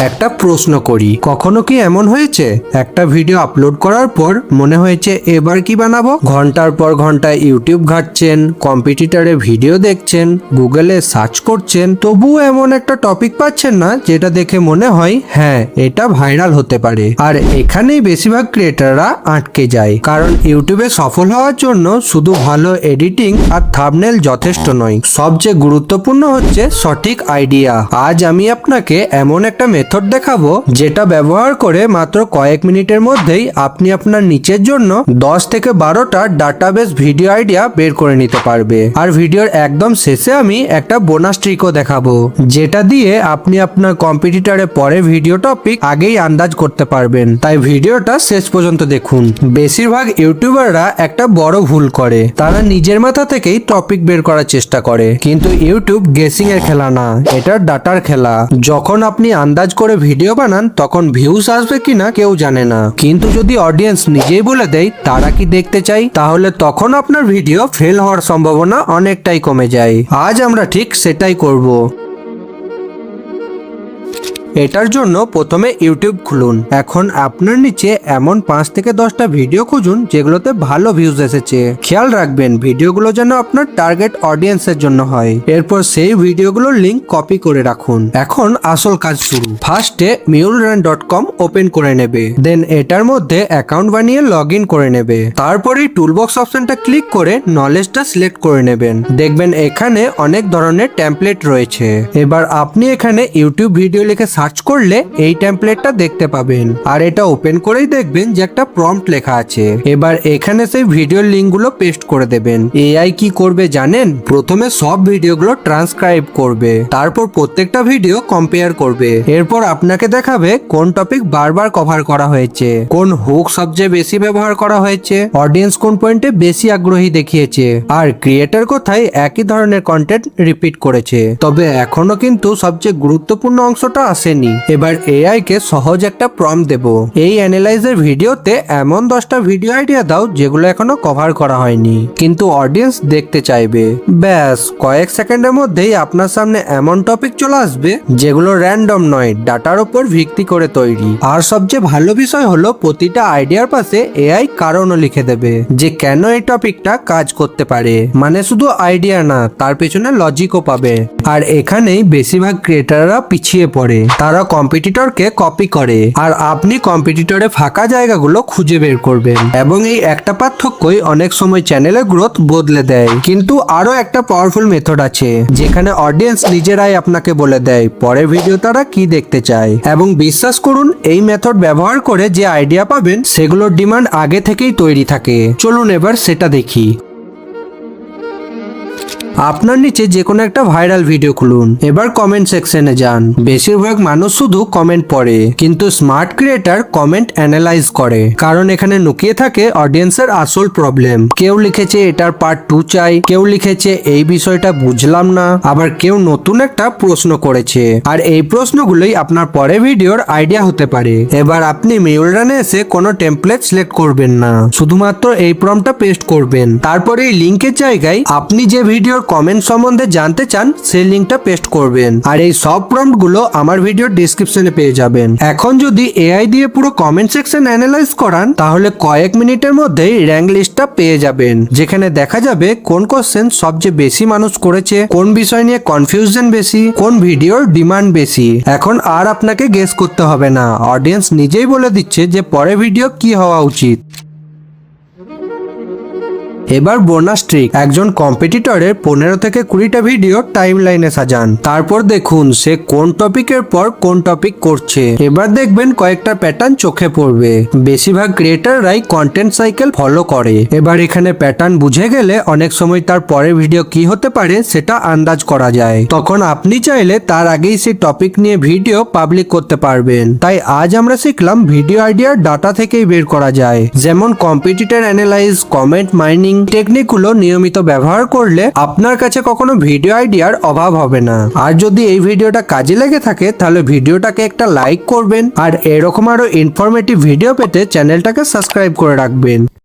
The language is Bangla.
একটা প্রশ্ন করি, কখনো কি এমন হয়েছে একটা ভিডিও আপলোড করার পর মনে হয়েছে এবার কি বানাবো? ঘন্টার পর ঘন্টা ইউটিউব ঘাঁটছেন, কম্পিটিটরে ভিডিও দেখছেন, গুগলে সার্চ করছেন, তবুও এমন একটা টপিক পাচ্ছেন না যেটা দেখে মনে হয় হ্যাঁ এটা ভাইরাল হতে পারে। আর এখানেই বেশিরভাগ ক্রিয়েটাররা আটকে যায়, কারণ ইউটিউবে সফল হওয়ার জন্য শুধু ভালো এডিটিং আর থাম্বনেল যথেষ্ট নয়, সবচেয়ে গুরুত্বপূর্ণ হচ্ছে সঠিক আইডিয়া। আজ আমি আপনাকে এমন একটা মেথড দেখাবো যেটা ব্যবহার করে মাত্র কয়েক মিনিটের মধ্যেই আপনি আপনার নিচের জন্য 10 থেকে 12টা ডাটাবেস ভিডিও আইডিয়া বের করে নিতে পারবে। আর ভিডিওর একদম শেষে আমি একটা বোনাস ট্রিকও দেখাবো, যেটা দিয়ে আপনি আপনার কম্পিটিটরে পরে ভিডিও টপিক আগেই আন্দাজ করতে পারবেন। তাই ভিডিওটা শেষ পর্যন্ত দেখুন। বেশিরভাগ ইউটিউবাররা একটা বড় ভুল করে, তারা নিজের মাথা থেকেই টপিক বের করার চেষ্টা করে, কিন্তু ইউটিউব গেসিং এর খেলা না, এটা ডাটার খেলা। যখন আপনি আন্দাজ করে ভিডিও বানান তখন ভিউজ আসবে কিনা কেউ জানে না, কিন্তু যদি অডিয়েন্স নিজেই বলে দেয় তারা কি দেখতে চাই, তাহলে তখন আপনার ভিডিও ফেল হওয়ার সম্ভাবনা অনেকটাই কমে যায়। আজ আমরা ঠিক সেটাই করব। এটার জন্য প্রথমে ইউটিউব খুলুন। এখন আপনার নিচে এমন 5 থেকে 10টা ভিডিও খুঁজুন যেগুলোতে ভালো ভিউজ এসেছে। খেয়াল রাখবেন ভিডিওগুলো যেন আপনার টার্গেট অডিয়েন্সের জন্য হয়। এরপর সেই ভিডিওগুলোর লিংক কপি করে রাখুন। এখন আসল কাজ শুরু। ফার্স্টে mule-run.com ওপেন করে নেবে, দেন এটার মধ্যে অ্যাকাউন্ট বানিয়ে লগ ইন করে নেবে। তারপরেই টুলবক্স অপশনটা ক্লিক করে নলেজটা সিলেক্ট করে নেবেন। দেখবেন এখানে অনেক ধরনের টেমপ্লেট রয়েছে। এবার আপনি এখানে ইউটিউব ভিডিও লিখে সার্চ করলে এই টেমপ্লেটটা দেখতে পাবেন। আর এটা ওপেন করেই দেখবেন যে একটা প্রম্পট লেখা আছে। এবার এখানে সেই ভিডিওর লিঙ্কগুলো পেস্ট করে দেবেন। এআই কি করবে জানেন? প্রথমে সব ভিডিওগুলো ট্রান্সক্রাইব করবে, তারপর প্রত্যেকটা ভিডিও কম্পেয়ার করবে। এরপর আপনাকে দেখাবে কোন টপিক বারবার কভার করা হয়েছে, কোন হুক সবচেয়ে বেশি ব্যবহার করা হয়েছে, অডিয়েন্স কোন পয়েন্টে বেশি আগ্রহী দেখিয়েছে, আর ক্রিয়েটর কোথায় একই ধরনের কন্টেন্ট রিপিট করেছে। তবে এখনো কিন্তু সবচেয়ে গুরুত্বপূর্ণ অংশটা আসেনি। এবার এআই কে সহজ একটা প্রম্পট দেব, এই অ্যানালাইজের ভিডিওতে এমন 10টা ভিডিও আইডিয়া দাও যেগুলো এখনো কভার করা হয়নি কিন্তু অডিয়েন্স দেখতে চাইবে। ব্যাস কয়েক সেকেন্ডের মধ্যেই আপনার সামনে এমন টপিক চলে আসবে যেগুলো র্যান্ডম নয়, ডাটার উপর ভিত্তি করে তৈরি। আর সবচেয়ে ভালো বিষয় হলো প্রতিটা আইডিয়ার পাশে এআই কারণও লিখে দেবে যে কেন এই টপিকটা কাজ করতে পারে। মানে শুধু আইডিয়া না, তার পেছনে লজিকও পাবে। আর এখানেই বেশিরভাগ ক্রিয়েটাররা পিছিয়ে পড়ে, তারা কম্পিটিটরকে কপি করে, আর আপনি কম্পিটিটরে ফাঁকা জায়গাগুলো খুঁজে বের করবেন। এবং এই একটা পার্থক্যই অনেক সময় চ্যানেলের গ্রোথ বদলে দেয়। কিন্তু আরো একটা পাওয়ারফুল মেথড আছে যেখানে অডিয়েন্স নিজেরাই আপনাকে বলে দেয় পরের ভিডিও তারা কি দেখতে চায়। এবং বিশ্বাস করুন এই মেথড ব্যবহার করে যে আইডিয়া পাবেন সেগুলোর ডিমান্ড আগে থেকেই তৈরি থাকে। চলুন এবার সেটা দেখি। আপনার নিচে যে কোনো একটা ভাইরাল ভিডিও খুলুন। এবার কমেন্ট সেকশনে যান। বেশিরভাগ মানুষ শুধু কমেন্ট পড়ে, কিন্তু স্মার্ট ক্রিয়েটার কমেন্ট অ্যানালাইজ করে, কারণ এখানে লুকিয়ে থাকে অডিয়েন্সের আসল প্রবলেম। কেউ লিখেছে এটার পার্ট 2 চাই, কেউ লিখেছে এই বিষয়টা বুঝলাম না, আবার কেউ নতুন একটা প্রশ্ন করেছে। আর এই প্রশ্নগুলোই আপনার পরে ভিডিওর আইডিয়া হতে পারে। এবার আপনি মিউল-রানে এসে কোনো টেমপ্লেট সিলেক্ট করবেন না, শুধুমাত্র এই প্রম্পটটা পেস্ট করবেন। তারপরে এই লিঙ্কের জায়গায় আপনি যে ভিডিওর কমেন্ট সম্বন্ধে জানতে চান সেই লিঙ্কটা পেস্ট করবেন। আর এই সব প্রম্পট গুলো আমার ভিডিওর ডেসক্রিপশনে পেয়ে যাবেন। এখন যদি এআই দিয়ে পুরো কমেন্ট সেকশন অ্যানালাইজ করান তাহলে কয়েক মিনিটের মধ্যেই র্যাঙ্ক লিস্টটা পেয়ে যাবেন, যেখানে দেখা যাবে কোন কোশ্চেন সবচেয়ে বেশি মানুষ করেছে, কোন বিষয় নিয়ে কনফিউশন বেশি, কোন ভিডিওর ডিমান্ড বেশি। এখন আর আপনাকে গেস করতে হবে না, অডিয়েন্স নিজেই বলে দিচ্ছে যে পরের ভিডিও কি হওয়া উচিত। এবার বোনাস ট্রিক, একজন কম্পিটিটরের 15 থেকে 20টা ভিডিও টাইম লাইনে সাজান। তারপর দেখুন সে কোন টপিকের পর কোন টপিক করছে। এবার দেখবেন কয়েকটা প্যাটার্ন চোখে পড়বে। বেশিরভাগ ক্রিয়েটাররাই কন্টেন্ট সাইকেল ফলো করে। এবার এখানে প্যাটার্ন বুঝে গেলে অনেক সময় তার পরের ভিডিও কি হতে পারে সেটা আন্দাজ করা যায়। তখন আপনি চাইলে তার আগেই সেই টপিক নিয়ে ভিডিও পাবলিক করতে পারবেন। তাই আজ আমরা শিখলাম ভিডিও আইডিয়ার ডাটা থেকেই বের করা যায়, যেমন কম্পিটিটর অ্যানালাইজ, কমেন্ট মাইনিং টেকনিকগুলো নিয়মিত ব্যবহার করলে আপনার কাছে কখনো ভিডিও আইডিয়ার অভাব হবে না। আর যদি এই ভিডিওটা কাজে লেগে থাকে তাহলে ভিডিওটাকে একটা লাইক করবেন, আর এরকম আরো ইনফরমেটিভ ভিডিও পেতে চ্যানেলটাকে সাবস্ক্রাইব করে রাখবেন।